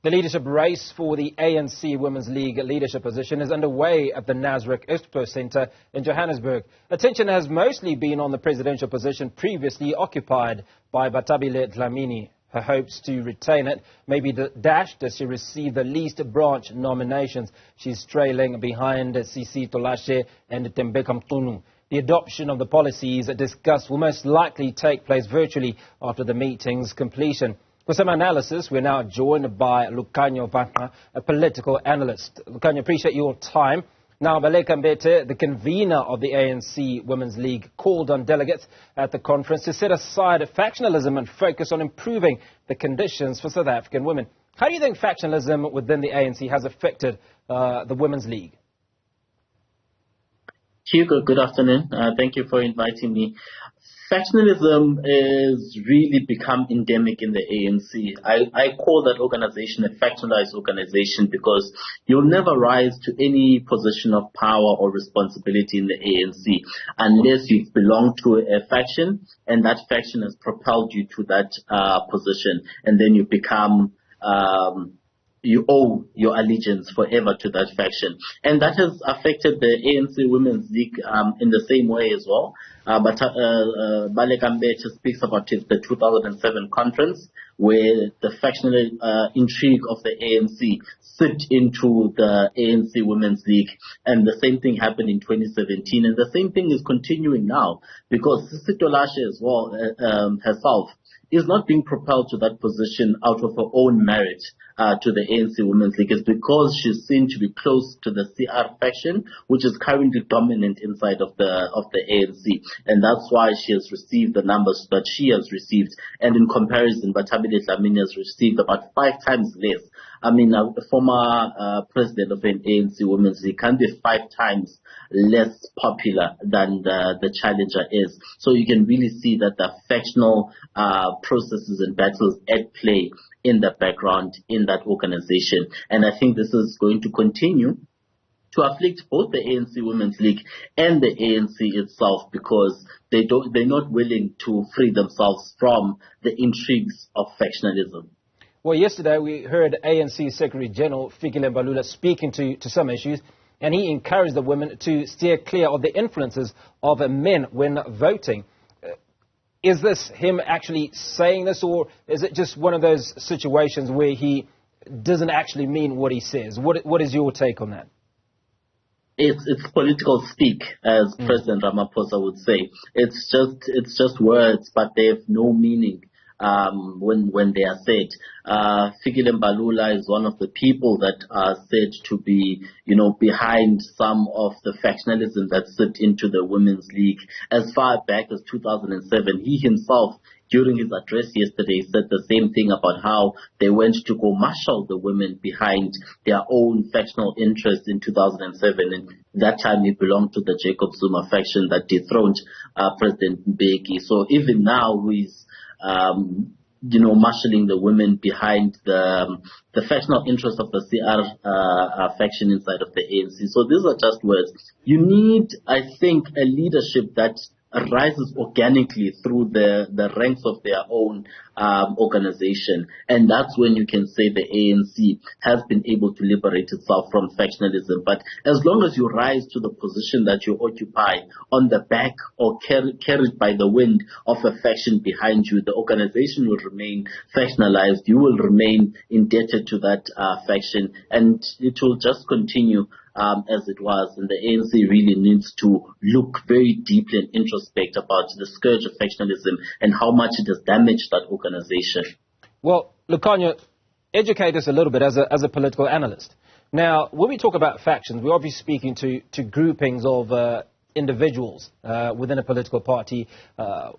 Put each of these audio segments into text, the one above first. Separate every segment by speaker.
Speaker 1: The leadership race for the ANC Women's League leadership position is underway at the Nasrec Expo Centre in Johannesburg. Attention has mostly been on the presidential position previously occupied by Bathabile Dlamini. Her hopes to retain it may be dashed as she received the least branch nominations. She's trailing behind Sisisi, Tolashe and Thembeka Mchunu. The adoption of the policies discussed will most likely take place virtually after the meeting's completion. For some analysis, we're now joined by Mbete, a political analyst. Lucanyo, appreciate your time. Now, Baleka Mbete, the convener of the ANC Women's League, called on delegates at the conference to set aside factionalism and focus on improving the conditions for South African women. How do you think factionalism within the ANC has affected the Women's League?
Speaker 2: Hugo, good afternoon. Thank you for inviting me. Factionalism has really become endemic in the ANC. I call that organization a factionalized organization because you'll never rise to any position of power or responsibility in the ANC unless you belong to a faction and that faction has propelled you to that position, and then you become you owe your allegiance forever to that faction. And that has affected the ANC Women's League in the same way as well. But Baleka speaks about it, the 2007 conference, where the factional intrigue of the ANC slipped into the ANC Women's League. And the same thing happened in 2017. And the same thing is continuing now, because Sisisi Tolashe as well, herself, is not being propelled to that position out of her own merit to the ANC Women's League. It's because she's seen to be close to the CR faction, which is currently dominant inside of the ANC. And that's why she has received the numbers that she has received. And in comparison, Bathabile Dlamini has received about 5 times less. I mean, a former president of an ANC Women's League can be 5 times less popular than the challenger is. So you can really see that the factional processes and battles at play in the background in that organization. And I think this is going to continue to afflict both the ANC Women's League and the ANC itself, because they're not willing to free themselves from the intrigues of factionalism.
Speaker 1: Well, yesterday we heard ANC Secretary General Fikile Mbalula speaking to some issues, and he encouraged the women to steer clear of the influences of men when voting. Is this him actually saying this, or is it just one of those situations where he doesn't actually mean what he says? What is your take on that?
Speaker 2: It's political speak, as President Ramaphosa would say. It's just words, but they have no meaning when they are said. Fikile Mbalula is one of the people that are said to be, behind some of the factionalism that slipped into the Women's League. As far back as 2007, he himself, during his address yesterday, said the same thing about how they went to go marshal the women behind their own factional interests in 2007. And that time he belonged to the Jacob Zuma faction that dethroned President Mbete. So even now he's marshalling the women behind the factional interests of the CR faction inside of the ANC. So these are just words. You need, I think, a leadership that rises organically through the ranks of their own organization. And that's when you can say the ANC has been able to liberate itself from factionalism. But as long as you rise to the position that you occupy on the back or carried by the wind of a faction behind you, the organization will remain factionalized. You will remain indebted to that faction, and it will just continue as it was. And the ANC really needs to look very deeply and introspect about the scourge of factionalism and how much it has damaged that organization.
Speaker 1: Well, Lucanyo, educate us a little bit as a political analyst. Now, when we talk about factions, we're obviously speaking to groupings of individuals within a political party,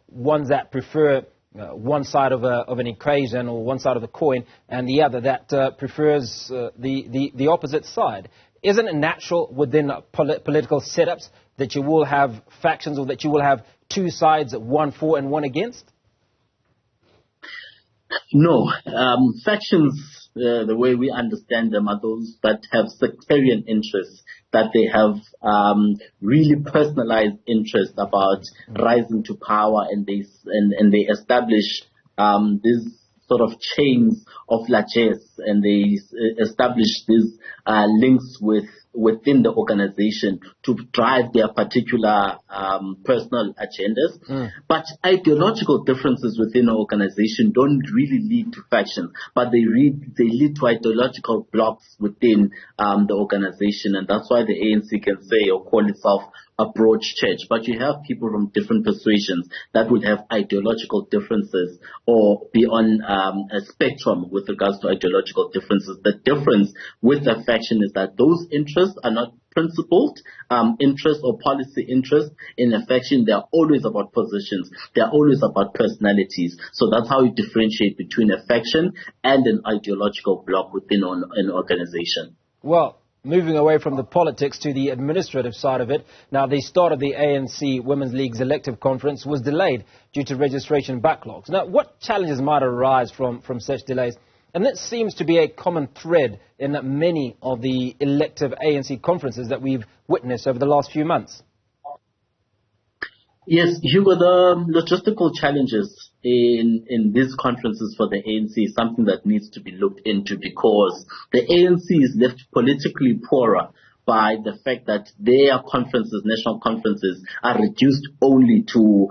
Speaker 1: ones that prefer one side of an equation or one side of the coin, and the other that prefers the opposite side. Isn't it natural within political setups that you will have factions, or that you will have 2 sides, one for and one against?
Speaker 2: No. Factions, the way we understand them, are those that have sectarian interests, that they have really personalized interests about rising to power, and they establish these sort of chains of largesse, and they establish these links within the organization to drive their particular personal agendas. But ideological differences within an organization don't really lead to factions, but they lead to ideological blocks within the organization, and that's why the ANC can say or call itself a broad church. But you have people from different persuasions that would have ideological differences or be on a spectrum with regards to ideological differences. The difference with a faction is that those interests are not principled interests or policy interests. In a faction, they are always about positions. They are always about personalities. So that's how you differentiate between a faction and an ideological bloc within an organization.
Speaker 1: Well, moving away from the politics to the administrative side of it, now the start of the ANC Women's League's elective conference was delayed due to registration backlogs. Now, what challenges might arise from such delays? And that seems to be a common thread in many of the elective ANC conferences that we've witnessed over the last few months.
Speaker 2: Yes, Hugo, the logistical challenges in these conferences for the ANC is something that needs to be looked into, because the ANC is left politically poorer by the fact that their conferences, national conferences, are reduced only to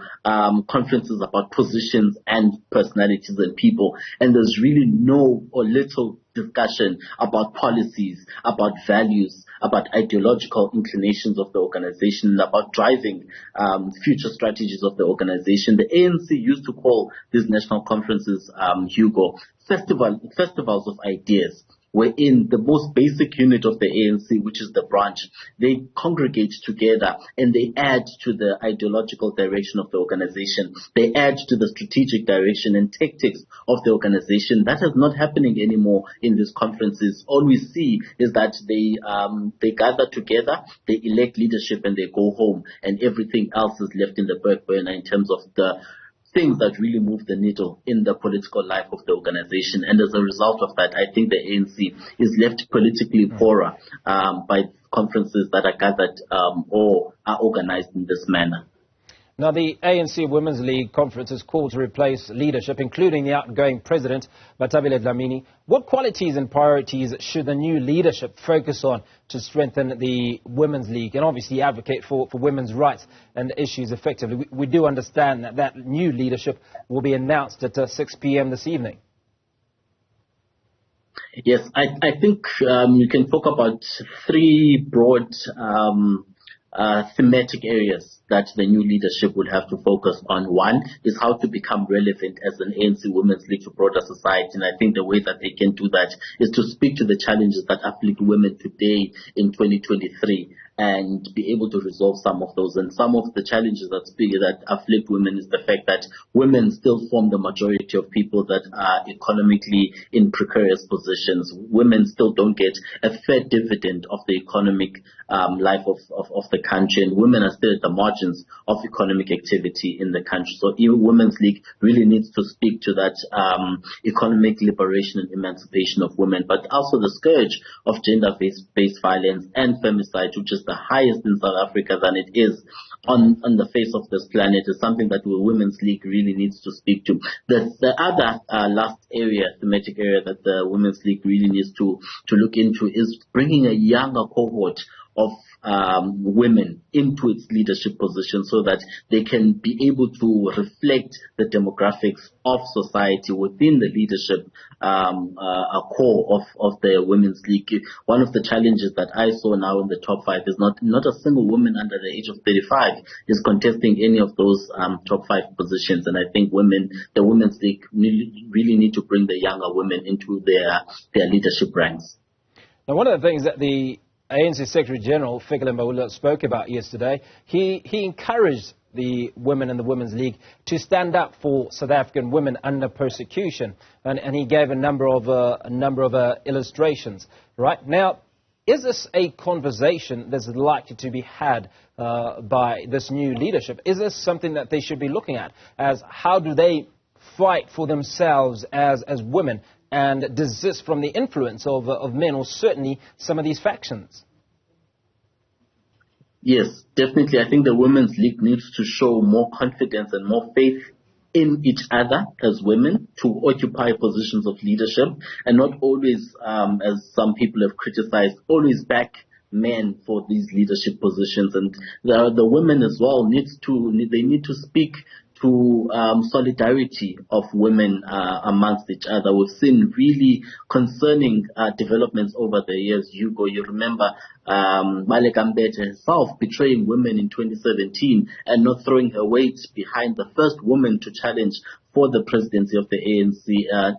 Speaker 2: conferences about positions and personalities and people. And there's really no or little discussion about policies, about values, about ideological inclinations of the organization, about driving future strategies of the organization. The ANC used to call these national conferences, Hugo, festivals of ideas, wherein the most basic unit of the ANC, which is the branch, they congregate together and they add to the ideological direction of the organization. They add to the strategic direction and tactics of the organization. That is not happening anymore in these conferences. All we see is that they gather together, they elect leadership, and they go home, and everything else is left in the back burner in terms of the things that really move the needle in the political life of the organization. And as a result of that, I think the ANC is left politically poorer by conferences that are gathered or are organized in this manner.
Speaker 1: Now, the ANC Women's League conference is called to replace leadership, including the outgoing president, Bathabile Dlamini. What qualities and priorities should the new leadership focus on to strengthen the Women's League and obviously advocate for women's rights and issues effectively? We do understand that new leadership will be announced at 6 p.m. this evening.
Speaker 2: Yes, I think you can talk about three broad thematic areas that the new leadership would have to focus on. One is how to become relevant as an ANC Women's League to broader society. And I think the way that they can do that is to speak to the challenges that afflict women today in 2023 and be able to resolve some of those. And some of the challenges that afflict women is the fact that women still form the majority of people that are economically in precarious positions. Women still don't get a fair dividend of the economic life of the country, and women are still at the margins of economic activity in the country. So Women's League really needs to speak to that economic liberation and emancipation of women, but also the scourge of gender-based violence and femicide, which is the highest in South Africa than it is on the face of this planet, is something that the Women's League really needs to speak to. The other last thematic area that the Women's League really needs to look into is bringing a younger cohort of women into its leadership position so that they can be able to reflect the demographics of society within the leadership core of the Women's League. One of the challenges that I saw now in the top 5 is not a single woman under the age of 35 is contesting any of those top 5 positions. And I think the Women's League really need to bring the younger women into their leadership ranks.
Speaker 1: Now, one of the things that the ANC Secretary General, Fikile Mbaula, spoke about yesterday, he encouraged the women in the Women's League to stand up for South African women under persecution, and he gave a number of illustrations. Right now, is this a conversation that's likely to be had by this new leadership? Is this something that they should be looking at as how do they fight for themselves as women and desist from the influence of men, or certainly some of these factions?
Speaker 2: Yes, definitely. I think the Women's League needs to show more confidence and more faith in each other as women to occupy positions of leadership, and not always, as some people have criticized, always back men for these leadership positions. And the women as well need to speak to solidarity of women amongst each other. We've seen really concerning developments over the years. Hugo, you remember Baleka Mbete herself betraying women in 2017 and not throwing her weight behind the first woman to challenge for the presidency of the ANC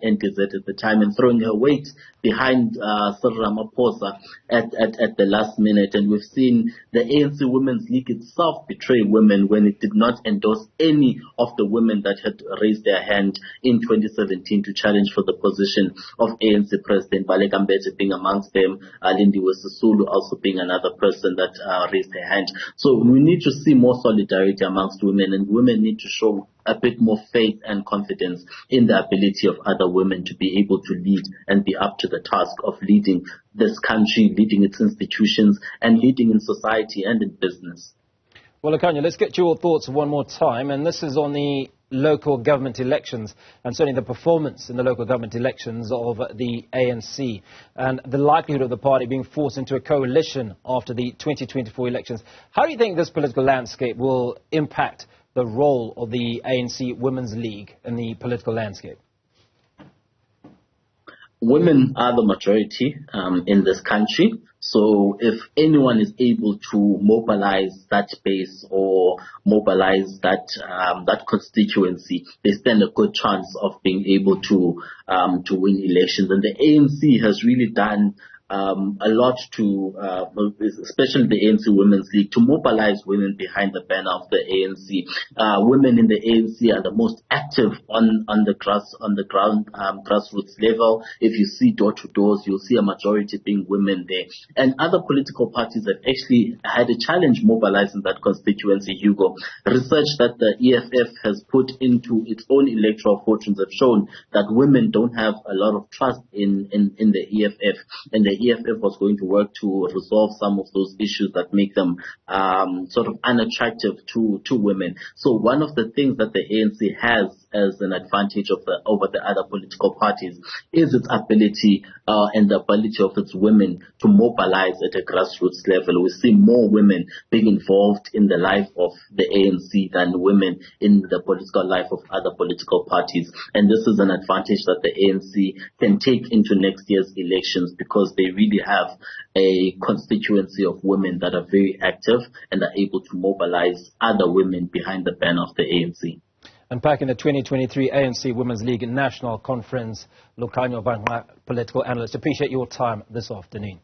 Speaker 2: NTZ at the time, and throwing her weight behind Cyril Ramaphosa at the last minute. And we've seen the ANC Women's League itself betray women when it did not endorse any of the women that had raised their hand in 2017 to challenge for the position of ANC President, Baleka Mbete being amongst them, Lindiwe Sisulu also being another person that raised their hand. So we need to see more solidarity amongst women, and women need to show a bit more faith and confidence in the ability of other women to be able to lead and be up to the task of leading this country, leading its institutions, and leading in society and in business.
Speaker 1: Well, Akanya, let's get your thoughts one more time, and this is on the local government elections and certainly the performance in the local government elections of the ANC and the likelihood of the party being forced into a coalition after the 2024 elections. How do you think this political landscape will impact the role of the ANC Women's League in the political landscape?
Speaker 2: Women are the majority in this country. So if anyone is able to mobilize that base or mobilize that constituency, they stand a good chance of being able to win elections. And the ANC has really done a lot to, especially the ANC Women's League, to mobilize women behind the banner of the ANC. Women in the ANC are the most active on the ground grassroots level. If you see door to doors, you'll see a majority being women there. And other political parties have actually had a challenge mobilizing that constituency, Hugo. Research that the EFF has put into its own electoral fortunes have shown that women don't have a lot of trust in the EFF, and the EFF was going to work to resolve some of those issues that make them sort of unattractive to women. So one of the things that the ANC has as an advantage over the other political parties is its ability and the ability of its women to mobilize at a grassroots level. We see more women being involved in the life of the ANC than women in the political life of other political parties. And this is an advantage that the ANC can take into next year's elections, because they really have a constituency of women that are very active and are able to mobilize other women behind the banner of the ANC.
Speaker 1: And back in the 2023 ANC Women's League National Conference, Lucanyo Vanqa, political analyst, appreciate your time this afternoon.